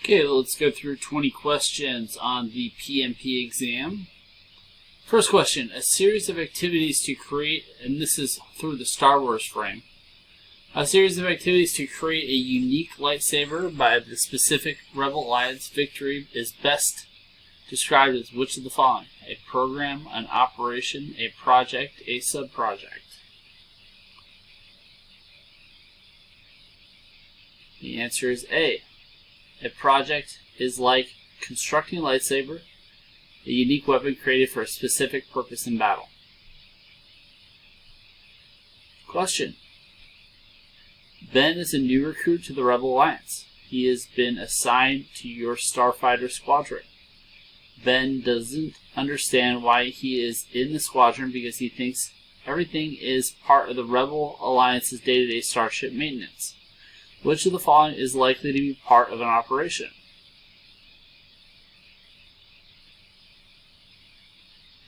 Okay, let's go through 20 questions on the PMP exam. First question, a series of activities to create, and this is through the Star Wars frame, a series of activities to create a unique lightsaber by the specific Rebel Alliance victory is best described as which of the following? A program, an operation, a project, a sub-project. The answer is A. A project is like constructing a lightsaber, a unique weapon created for a specific purpose in battle. Question. Ben is a new recruit to the Rebel Alliance. He has been assigned to your Starfighter squadron. Ben doesn't understand why he is in the squadron because he thinks everything is part of the Rebel Alliance's day-to-day starship maintenance. Which of the following is likely to be part of an operation?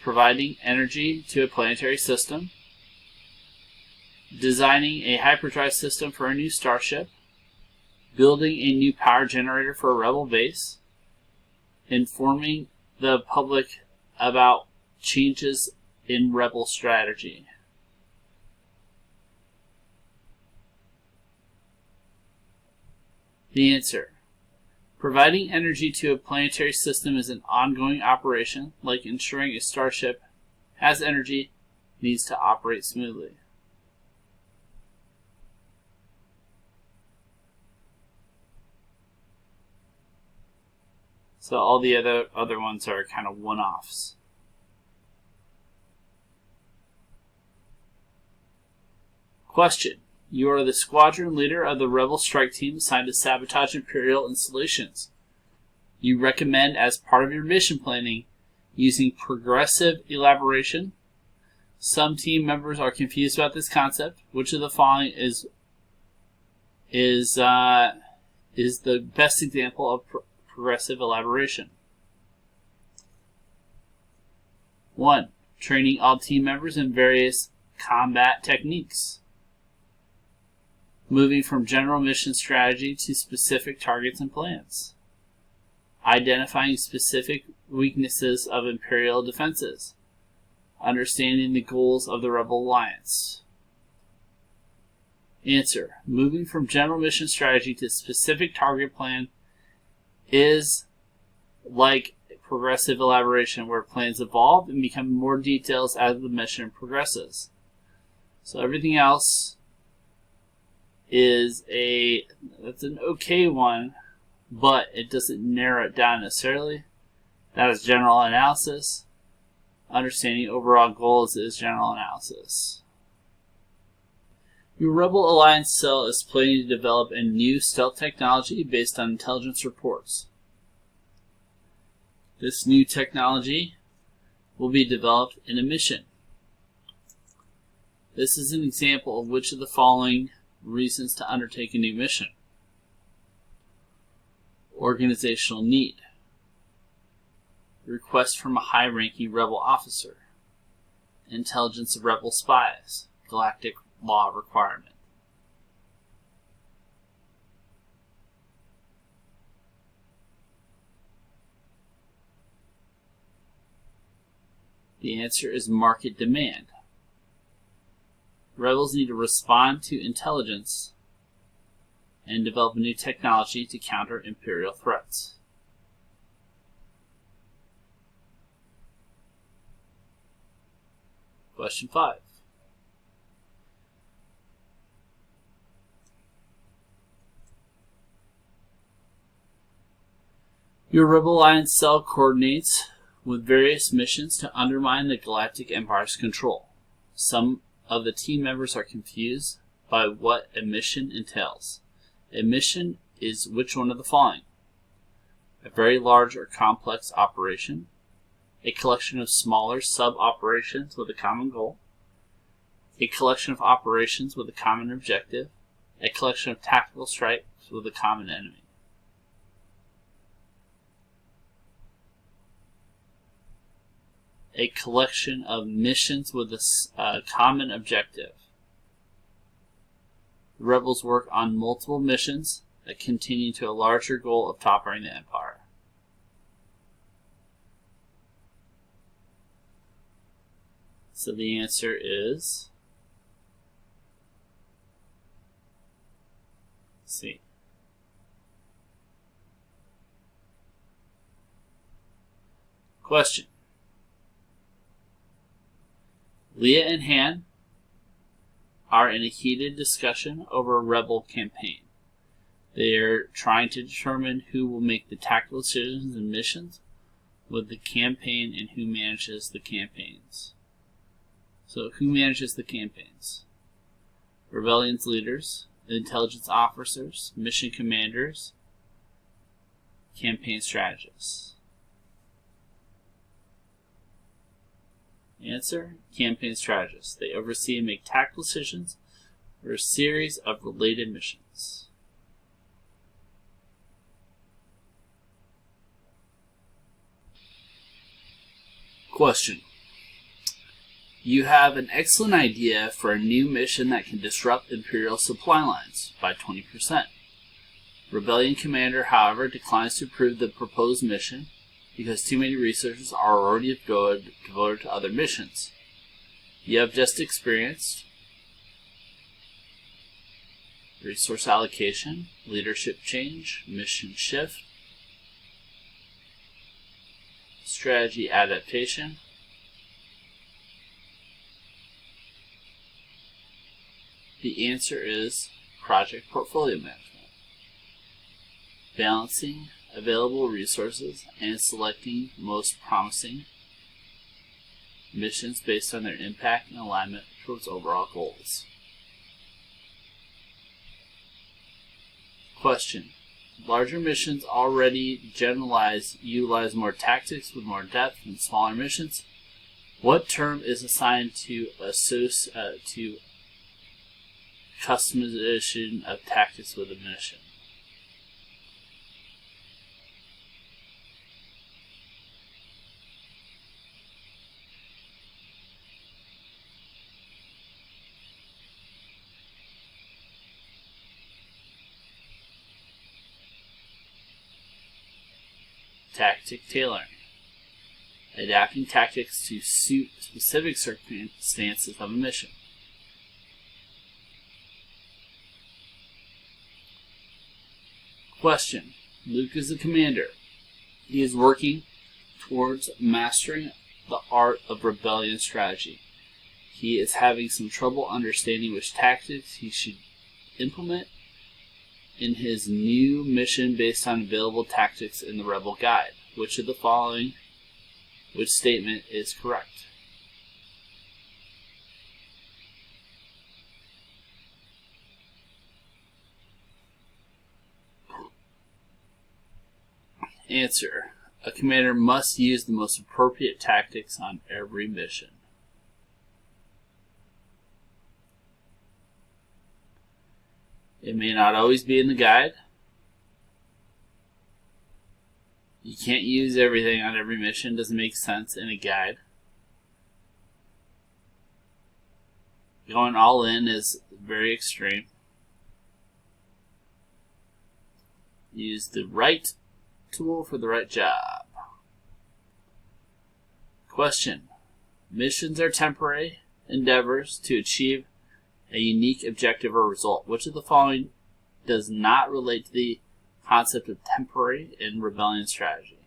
Providing energy to a planetary system, designing a hyperdrive system for a new starship, building a new power generator for a Rebel base, informing the public about changes in Rebel strategy. The answer. Providing energy to a planetary system is an ongoing operation, like ensuring a starship has energy needs to operate smoothly. So all the other ones are kind of one-offs. Question. You are the squadron leader of the Rebel strike team assigned to sabotage Imperial installations. You recommend as part of your mission planning using progressive elaboration. Some team members are confused about this concept. Which of the following is the best example of progressive elaboration? 1. Training all team members in various combat techniques. Moving from general mission strategy to specific targets and plans. Identifying specific weaknesses of Imperial defenses. Understanding the goals of the Rebel Alliance. Answer. Moving from general mission strategy to specific target plan is like progressive elaboration, where plans evolve and become more details as the mission progresses. So everything else that's an okay one, but it doesn't narrow it down necessarily. That is general analysis. Understanding overall goals is general analysis. Your Rebel Alliance cell is planning to develop a new stealth technology based on intelligence reports. This new technology will be developed in a mission. This is an example of which of the following reasons to undertake a new mission. Organizational need. Request from a high-ranking Rebel officer. Intelligence of Rebel spies. Galactic law requirement. The answer is market demand. Rebels need to respond to intelligence and develop a new technology to counter Imperial threats. Question 5. Your Rebel Alliance cell coordinates with various missions to undermine the Galactic Empire's control. Some of the team members are confused by what a mission entails. A mission is which one of the following? A very large or complex operation, a collection of smaller sub-operations with a common goal, a collection of operations with a common objective, a collection of tactical strikes with a common enemy. A collection of missions with a common objective. The Rebels work on multiple missions that continue to a larger goal of toppling the empire? So the answer is C. Question. Leah and Han are in a heated discussion over a rebel campaign. They are trying to determine who will make the tactical decisions and missions with the campaign and who manages the campaigns. So, who manages the campaigns? Rebellion's leaders, intelligence officers, mission commanders, campaign strategists. Answer, campaign strategists. They oversee and make tactical decisions for a series of related missions. Question. You have an excellent idea for a new mission that can disrupt Imperial supply lines by 20%. Rebellion commander, however, declines to approve the proposed mission because too many resources are already devoted to other missions. You have just experienced resource allocation, leadership change, mission shift, strategy adaptation, the answer is project portfolio management. Balancing available resources and selecting most promising missions based on their impact and alignment towards overall goals. Question. Larger missions already utilize more tactics with more depth than smaller missions. What term is assigned to customization of tactics with a mission? Tactic tailoring. Adapting tactics to suit specific circumstances of a mission. Question. Luke is the commander. He is working towards mastering the art of rebellion strategy. He is having some trouble understanding which tactics he should implement in his new mission based on available tactics in the Rebel Guide. Which statement is correct? Answer. A commander must use the most appropriate tactics on every mission. It may not always be in the guide. You can't use everything on every mission. It doesn't make sense in a guide. Going all in is very extreme. Use the right tool for the right job. Question. Missions are temporary endeavors to achieve a unique objective or result. Which of the following does not relate to the concept of temporary in rebellion strategy?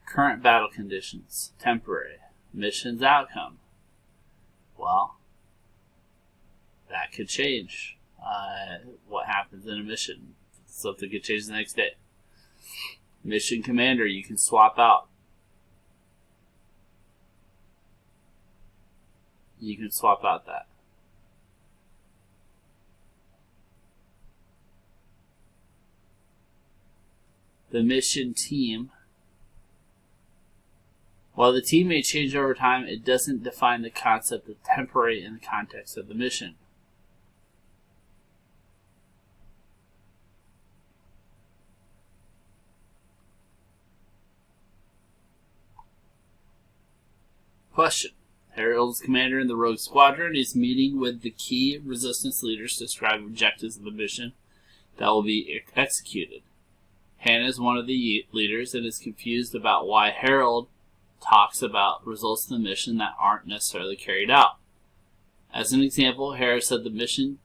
Current battle conditions. Temporary. Mission's outcome. Well, that could change. What happens in a mission. Something could change the next day. Mission commander, you can swap out. You can swap out that. The mission team. While the team may change over time, it doesn't define the concept of temporary in the context of the mission. Question. Harold's commander in the Rogue Squadron is meeting with the key resistance leaders to describe objectives of the mission that will be executed. Hannah is one of the leaders and is confused about why Harold talks about results of the mission that aren't necessarily carried out. As an example, Hera said the mission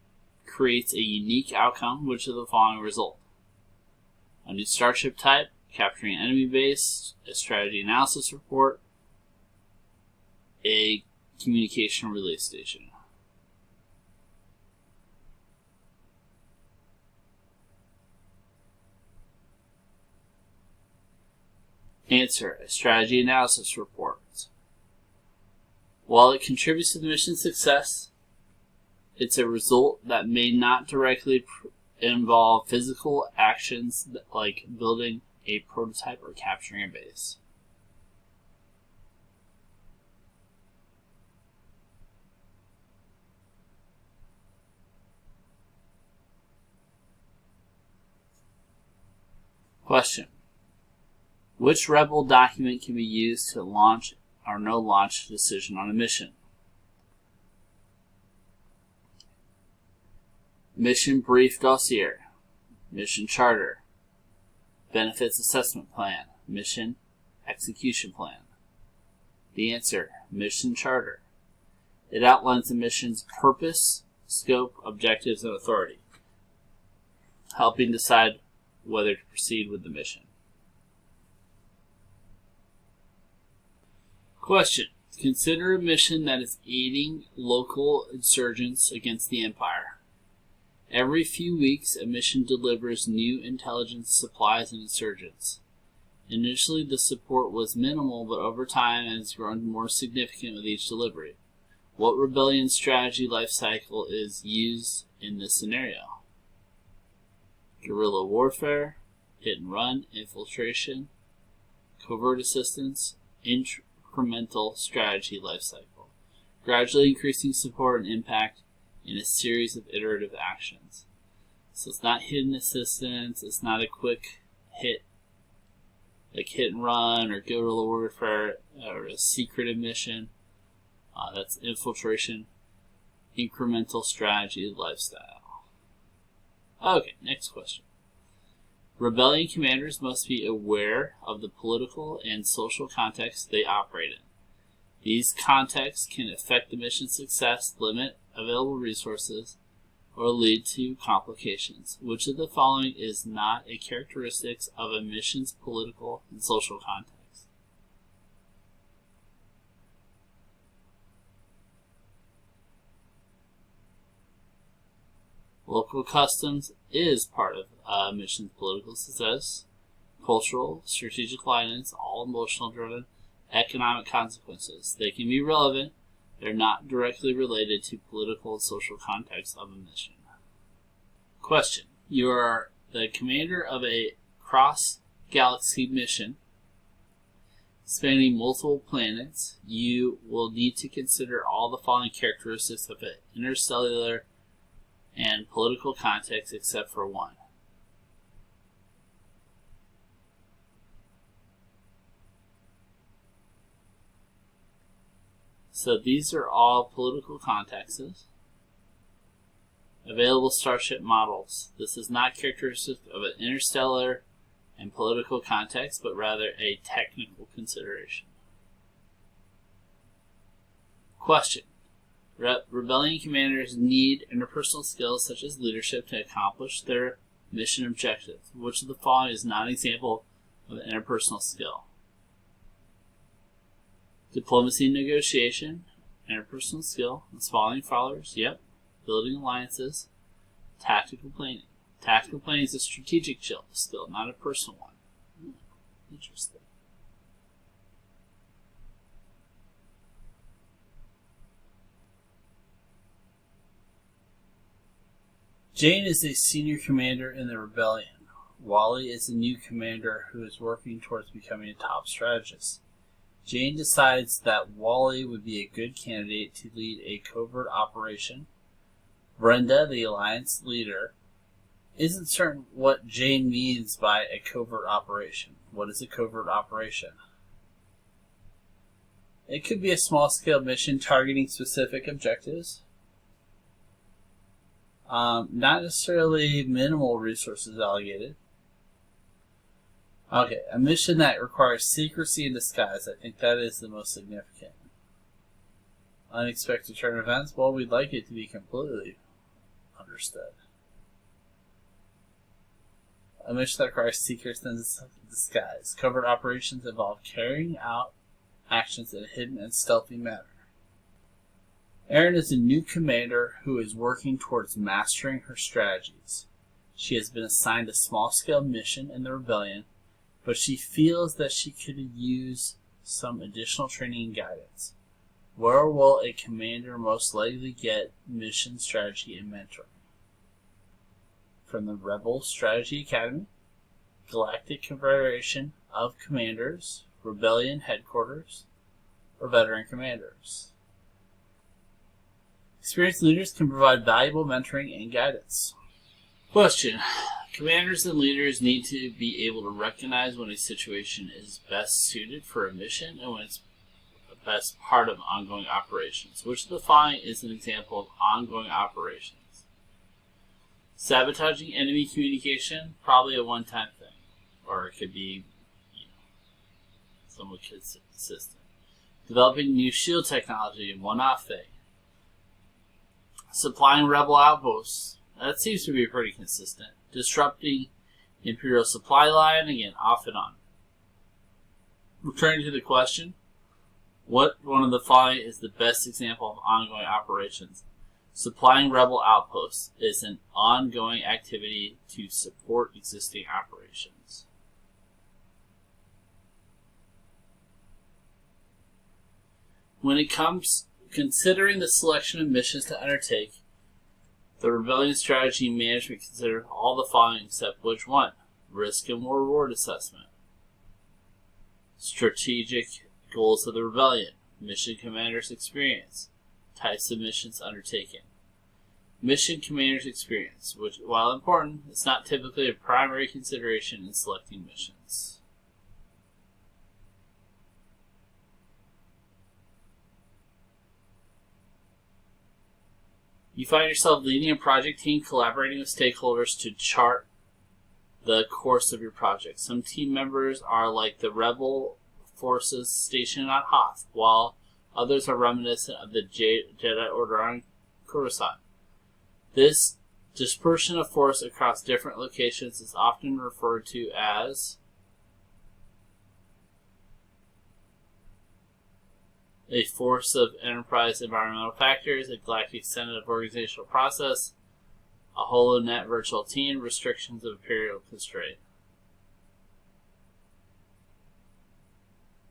creates a unique outcome, which is the following result: a new starship type, capturing an enemy base, a strategy analysis report, a communication relay station. Answer: a strategy analysis report. While it contributes to the mission's success, it's a result that may not directly involve physical actions like building a prototype or capturing a base. Question: which Rebel document can be used to launch or no launch decision on a mission? Mission Brief Dossier, Mission Charter, Benefits Assessment Plan, Mission Execution Plan. The answer: Mission Charter. It outlines the mission's purpose, scope, objectives, and authority, helping decide whether to proceed with the mission. Question: consider a mission that is aiding local insurgents against the Empire. Every few weeks, a mission delivers new intelligence supplies and insurgents. Initially, the support was minimal, but over time it has grown more significant with each delivery. What rebellion strategy life cycle is used in this scenario? Guerrilla warfare, hit and run, infiltration, covert assistance, incremental strategy life cycle, gradually increasing support and impact in a series of iterative actions. So it's not hidden assistance, it's not a quick hit, like hit and run or guerrilla warfare or a secretive mission. That's infiltration, incremental strategy lifestyle. Okay, next question. Rebellion commanders must be aware of the political and social context they operate in. These contexts can affect the mission's success, limit available resources, or lead to complications. Which of the following is not a characteristic of a mission's political and social context? Local customs is part of a mission's political success. Cultural, strategic alignments, all emotional driven, economic consequences. They can be relevant. They're not directly related to political and social context of a mission. Question: you are the commander of a cross-galaxy mission spanning multiple planets. You will need to consider all the following characteristics of an interstellar and political context except for one. So these are all political contexts. Available starship models. This is not characteristic of an interstellar and political context, but rather a technical consideration. Question: Rebellion commanders need interpersonal skills such as leadership to accomplish their mission objectives. Which of the following is not an example of an interpersonal skill? Diplomacy and negotiation, interpersonal skill, following followers, yep. Building alliances, tactical planning. Tactical planning is a strategic skill, not a personal one. Interesting. Jane is a senior commander in the rebellion. Wally is a new commander who is working towards becoming a top strategist. Jane decides that Wally would be a good candidate to lead a covert operation. Brenda, the alliance leader, isn't certain what Jane means by a covert operation. What is a covert operation? It could be a small-scale mission targeting specific objectives. Not necessarily minimal resources allocated. Okay, a mission that requires secrecy and disguise. I think that is the most significant. Unexpected turn events. Well, we'd like it to be completely understood. A mission that requires secrecy and disguise. Covert operations involve carrying out actions in a hidden and stealthy manner. Erin is a new commander who is working towards mastering her strategies. She has been assigned a small-scale mission in the rebellion, but she feels that she could use some additional training and guidance. Where will a commander most likely get mission strategy and mentoring? From the Rebel Strategy Academy, Galactic Confederation of Commanders, Rebellion Headquarters, or Veteran Commanders. Experienced leaders can provide valuable mentoring and guidance. Question. Commanders and leaders need to be able to recognize when a situation is best suited for a mission and when it's the best part of ongoing operations. Which of the following is an example of ongoing operations? Sabotaging enemy communication, probably a one-time thing. Or it could be, somewhat consistent. Developing new shield technology, a one-off thing. Supplying rebel outposts. That seems to be pretty consistent. Disrupting Imperial supply line, again, off and on. Returning to the question, what one of the following is the best example of ongoing operations? Supplying rebel outposts is an ongoing activity to support existing operations. When it comes considering the selection of missions to undertake, the Rebellion Strategy Management considers all the following except which one? Risk and reward assessment. Strategic goals of the Rebellion. Mission commander's experience. Types of missions undertaken. Mission commander's experience, which, while important, is not typically a primary consideration in selecting missions. You find yourself leading a project team, collaborating with stakeholders to chart the course of your project. Some team members are like the rebel forces stationed on Hoth, while others are reminiscent of the Jedi Order on Coruscant. This dispersion of force across different locations is often referred to as a force of Enterprise environmental factors, a galactic senate of organizational process, a HoloNet virtual team, restrictions of Imperial constraint.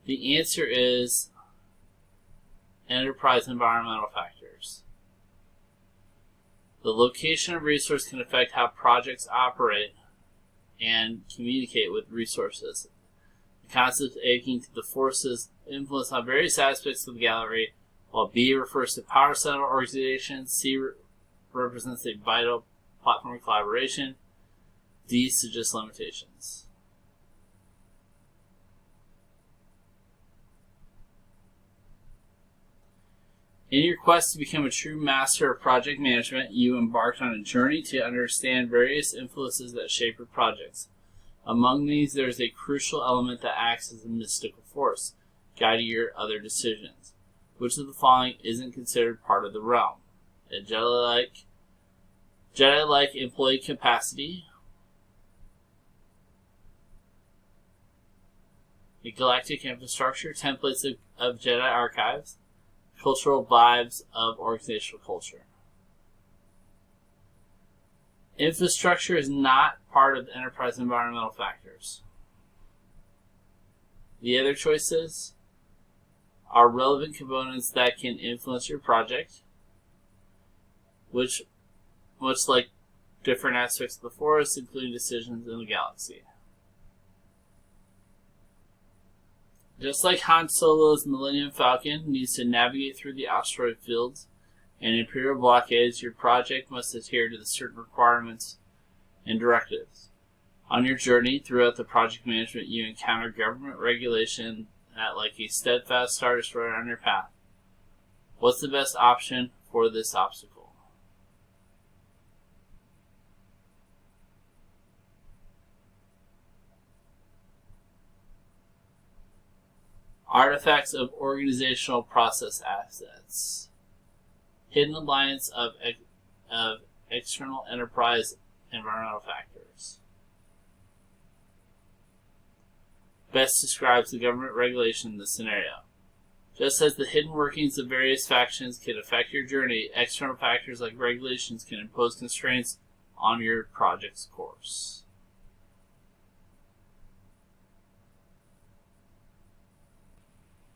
The answer is Enterprise environmental factors. The location of resource can affect how projects operate and communicate with resources. The concept of akin to the forces influence on various aspects of the gallery, while B refers to power center organization, C represents a vital platform collaboration, D suggests limitations. In your quest to become a true master of project management, you embarked on a journey to understand various influences that shape your projects. Among these, there is a crucial element that acts as a mystical force, guiding your other decisions. Which of the following isn't considered part of the realm? A Jedi-like employee capacity, a galactic infrastructure, templates of Jedi archives, cultural vibes of organizational culture. Infrastructure is not part of the Enterprise environmental factors. The other choices are relevant components that can influence your project, which, much like different aspects of the force, including decisions in the galaxy. Just like Han Solo's Millennium Falcon needs to navigate through the asteroid fields and Imperial blockades, your project must adhere to the certain requirements and directives. On your journey throughout the project management, you encounter government regulation at like a steadfast star destroyer on your path. What's the best option for this obstacle? Artifacts of organizational process assets. Hidden alliance of external enterprise environmental factors. Best describes the government regulation in this scenario. Just as the hidden workings of various factions can affect your journey, external factors like regulations can impose constraints on your project's course.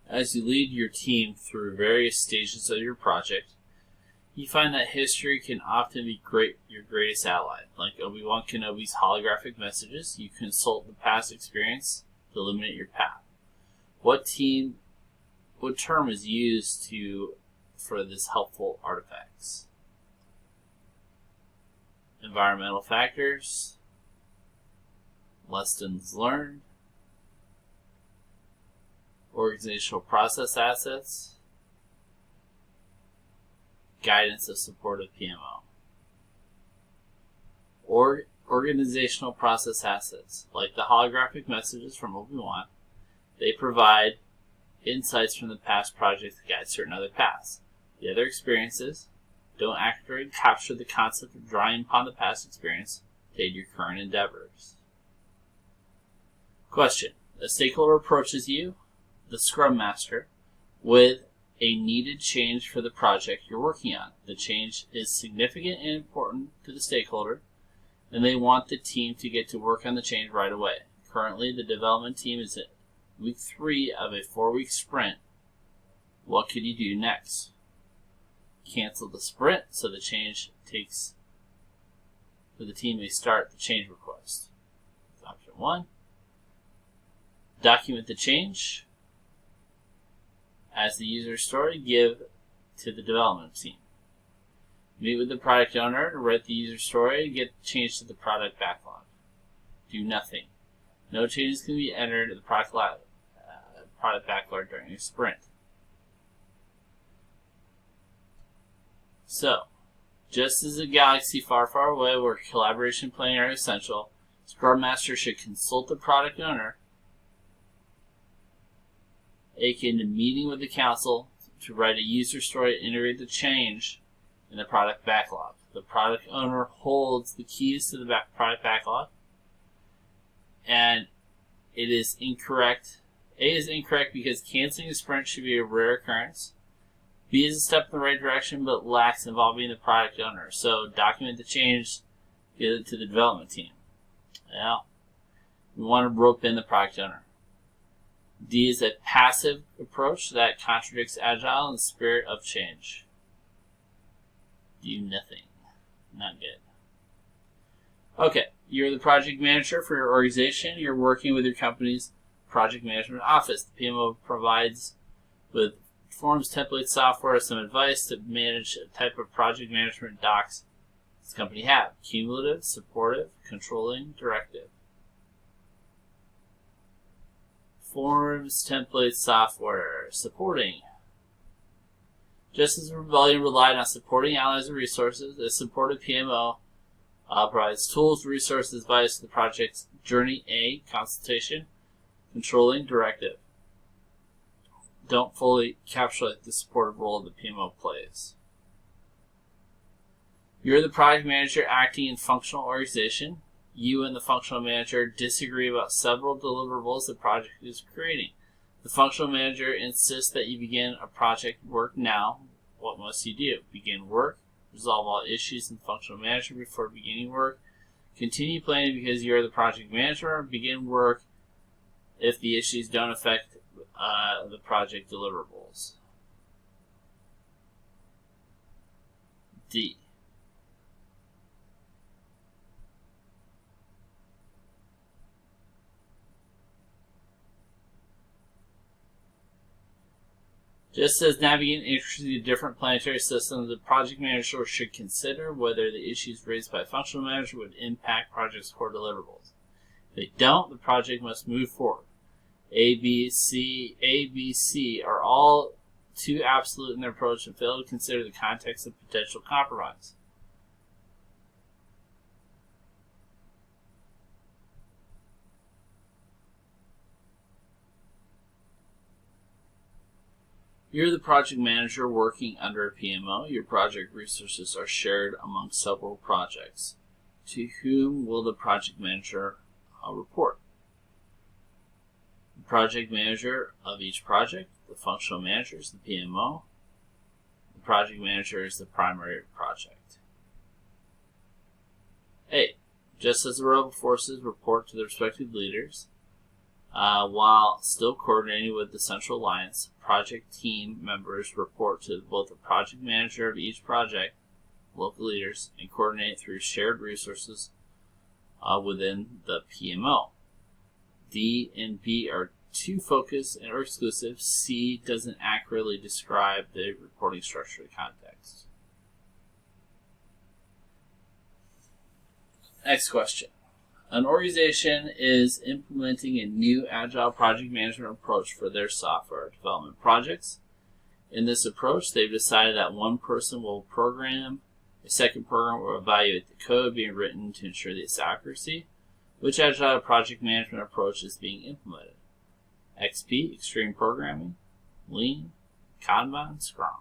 As you lead your team through various stages of your project, you find that history can often be your greatest ally. Like Obi-Wan Kenobi's holographic messages, you consult the past experience to illuminate your path. What term is used for this helpful artifacts? Environmental factors, lessons learned, organizational process assets, guidance of supportive PMO. Organizational process assets, like the holographic messages from Obi-Wan, they provide insights from the past project to guide certain other paths. The other experiences don't accurately capture the concept of drawing upon the past experience to aid your current endeavors. Question. A stakeholder approaches you, the Scrum Master, with a needed change for the project you're working on. The change is significant and important to the stakeholder, and they want the team to get to work on the change right away. Currently, the development team is at week 3 of a 4-week sprint. What could you do next? Cancel the sprint so the team may start the change request. That's option 1. Document the change as the user story, give to the development team. Meet with the product owner to write the user story and get change to the product backlog. Do nothing. No changes can be entered in the product backlog during a sprint. So, just as a galaxy far, far away where collaboration and planning are essential, Scrum Master should consult the product owner, akin to meeting with the council, to write a user story to integrate the change in the product backlog. The product owner holds the keys to the product backlog, and it is incorrect. A is incorrect because canceling a sprint should be a rare occurrence. B is a step in the right direction but lacks involving the product owner. So document the change, give it to the development team. Now, we want to rope in the product owner. D is a passive approach that contradicts Agile and the spirit of change. Do nothing. Not good. Okay, you're the project manager for your organization. You're working with your company's project management office. The PMO provides with forms, template software, some advice to manage a type of project management docs this company have. Cumulative, supportive, controlling, directive. Forms, template software, supporting. Just as Rebellion relied on supporting allies and resources, a supportive PMO provides tools, resources, advice to the project's journey. A, consultation, controlling, directive. Don't fully encapsulate the supportive role the PMO plays. You're the project manager acting in functional organization. You and the functional manager disagree about several deliverables the project is creating. The functional manager insists that you begin a project work now. What must you do? Begin work, resolve all issues in functional management before beginning work, continue planning because you are the project manager, begin work if the issues don't affect the project deliverables. D. Just as navigating intricacies of different planetary systems, the project manager should consider whether the issues raised by functional manager would impact project's core deliverables. If they don't, the project must move forward. A, B, C are all too absolute in their approach and fail to consider the context of potential compromise. You're the project manager working under a PMO. Your project resources are shared among several projects. To whom will the project manager report? The project manager of each project. The functional manager is the PMO. The project manager is the primary project. A. Just as the rebel forces report to their respective leaders, while still coordinating with the Central Alliance, project team members report to both the project manager of each project, local leaders, and coordinate through shared resources within the PMO. D and B are too focused or exclusive. C doesn't accurately describe the reporting structure and context. Next question. An organization is implementing a new agile project management approach for their software development projects. In this approach, they've decided that one person will program, a second programmer will evaluate the code being written to ensure its accuracy. Which agile project management approach is being implemented? XP, Extreme Programming, Lean, Kanban, Scrum.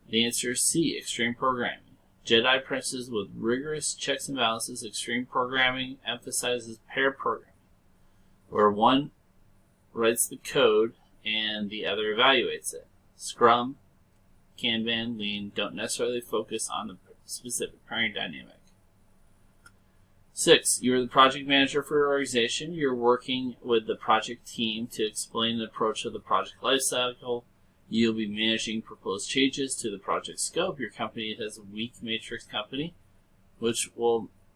The answer is C, Extreme Programming. Jedi princes with rigorous checks and balances. Extreme Programming emphasizes pair programming, where one writes the code and the other evaluates it. Scrum, Kanban, Lean don't necessarily focus on the specific pairing dynamic. 6. You're the project manager for your organization. You're working with the project team to explain the approach of the project lifecycle. You'll be managing proposed changes to the project scope. Your company has a weak matrix company, who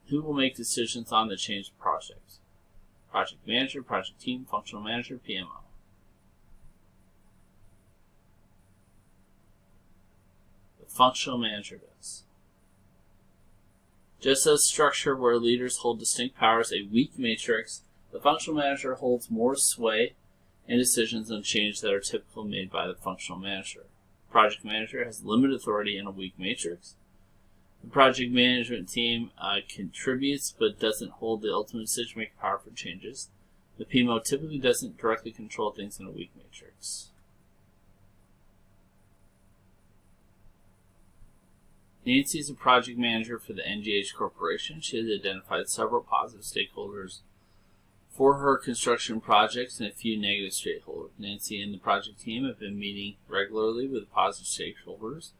will make decisions on the change project? Project manager, project team, functional manager, PMO. The functional manager does. Just as structure where leaders hold distinct powers, a weak matrix, the functional manager holds more sway and decisions on changes that are typically made by the functional manager. Project manager has limited authority in a weak matrix. The project management team contributes but doesn't hold the ultimate decision-making power for changes. The PMO typically doesn't directly control things in a weak matrix. Nancy is a project manager for the NGH Corporation. She has identified several positive stakeholders for her construction projects and a few negative stakeholders. Nancy and the project team have been meeting regularly with positive stakeholders,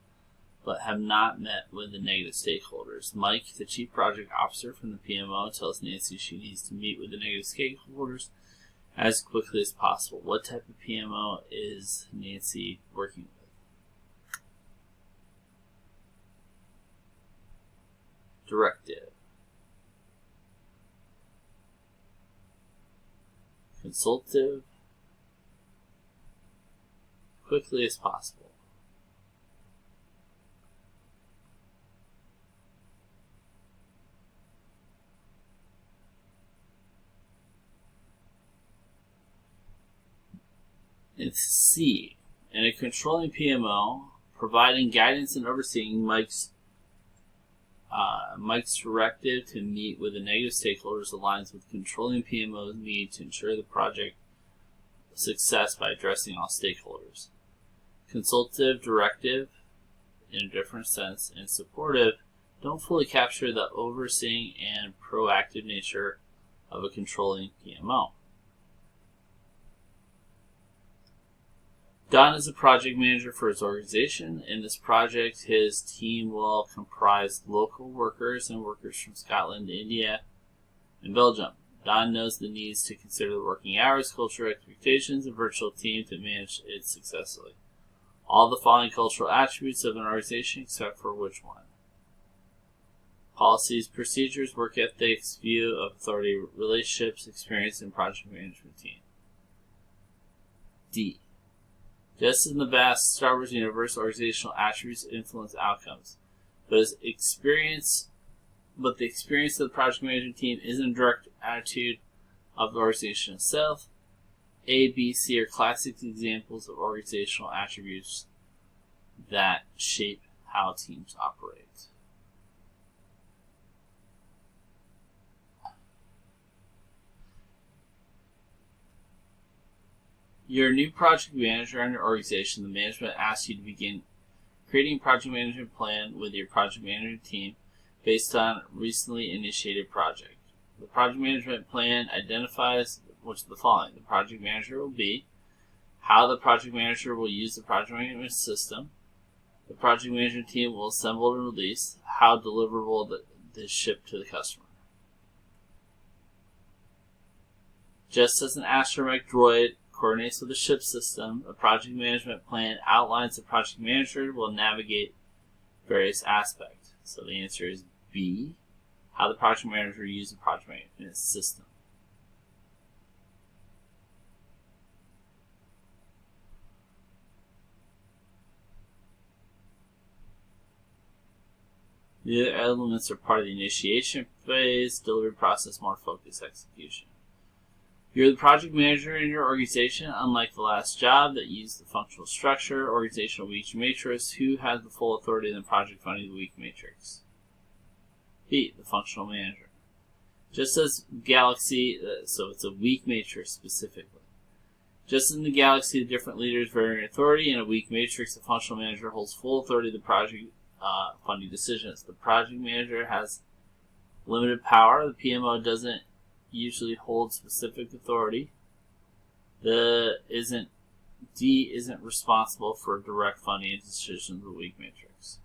but have not met with the negative stakeholders. Mike, the chief project officer from the PMO, tells Nancy she needs to meet with the negative stakeholders as quickly as possible. What type of PMO is Nancy working with? Directive. Consultative. Quickly as possible. It's C. In a controlling PMO, providing guidance and overseeing Mike's directive to meet with the negative stakeholders aligns with controlling PMO's need to ensure the project success by addressing all stakeholders. Consultative, directive, in a different sense, and supportive don't fully capture the overseeing and proactive nature of a controlling PMO. Don is a project manager for his organization. In this project, his team will comprise local workers and workers from Scotland, India, and Belgium. Don knows the needs to consider the working hours, cultural expectations, and virtual team to manage it successfully. All the following cultural attributes of an organization, except for which one? Policies, procedures, work ethics, view of authority, relationships, experience, and project management team. D. Just as in the vast Star Wars universe, organizational attributes influence outcomes. But the experience of the project management team isn't a direct attitude of the organization itself. A, B, C are classic examples of organizational attributes that shape how teams operate. You're a new project manager in your organization. The management asks you to begin creating a project management plan with your project management team based on a recently initiated project. The project management plan identifies which of the following. The project manager will be, how the project manager will use the project management system, the project management team will assemble and release, how deliverable is shipped to the customer. Just as an astromech droid coordinates with the ship system, a project management plan outlines the project manager will navigate various aspects. So the answer is B, how the project manager uses the project management system. The other elements are part of the initiation phase, delivery process, more focused execution. You're the project manager in your organization. Unlike the last job that used the functional structure, organizational weak matrix, who has the full authority in the project funding of the weak matrix? B, the functional manager. Just as Galaxy, so it's a weak matrix specifically. Just as in the Galaxy, the different leaders vary in authority. In a weak matrix, the functional manager holds full authority of the project funding decisions. The project manager has limited power. The PMO doesn't usually hold specific authority. D isn't responsible for direct funding decisions of the weak matrix.